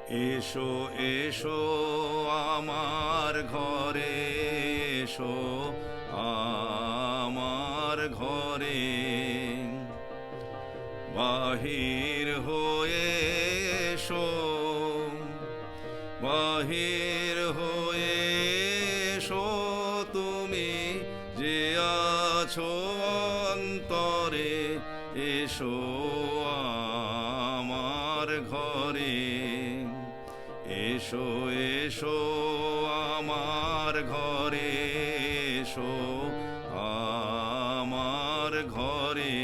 এসো এসো আমার ঘরে, এসো আমার ঘরে। বাহির হয়ে এসো, বাহির হয়ে এসো, তুমি যে আছো অন্তরে, এসো আমার ঘরে। এসো এসো আমার ঘরে, এসো আমার ঘরে।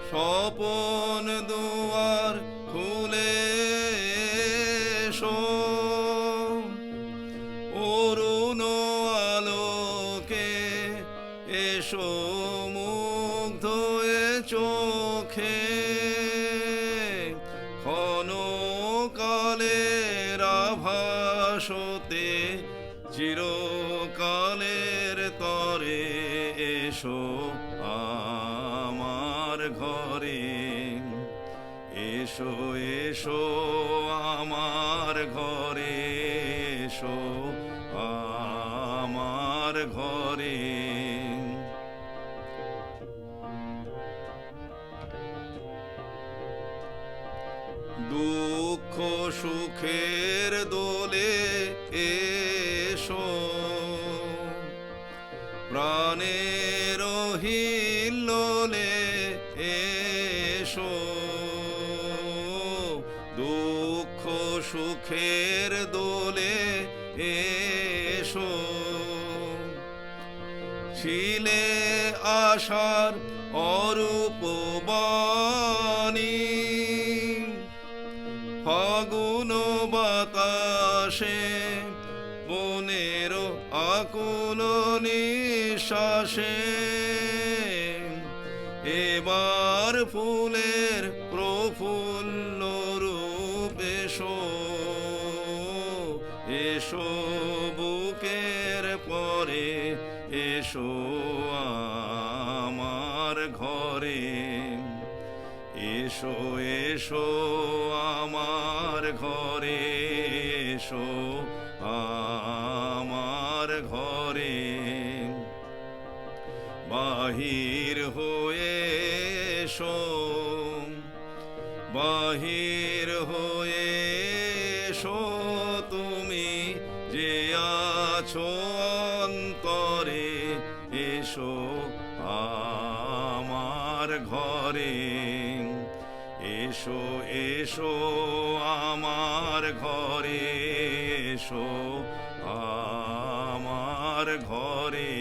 স্বপন দুয়ার খুলে এসো, অরুণ আলোকে এসো, মুগ্ধ এ চোখে ক্ষণকালের আভাসতে চিরকালের তরে, এসো আমার ঘরে। এসো এসো আমার ঘরে, এসো আমার ঘরে। দুঃখ সুখের দোলে এসো, প্রাণের হিল্লোলে এসো। দুঃখ সুখের দোলে এসো, ছিলে আশার অরূপ বাণী, ফাগুন বাতাসে বনের আকুল নিঃশ্বাসে। এবার ফুলের প্রফুল্ল রূপ এসো, এসো বুকের পরে, এসো আমার ঘরে। এসো এসো আমার ঘরে, এসো আমার ঘরে। বাহির হয়ে এসো, বাহির হয়ে এসো, তুমি যে আছো অন্তরে, এসো আমার ঘরে। এসো এসো আমার ঘরে, এসো আমার ঘরে।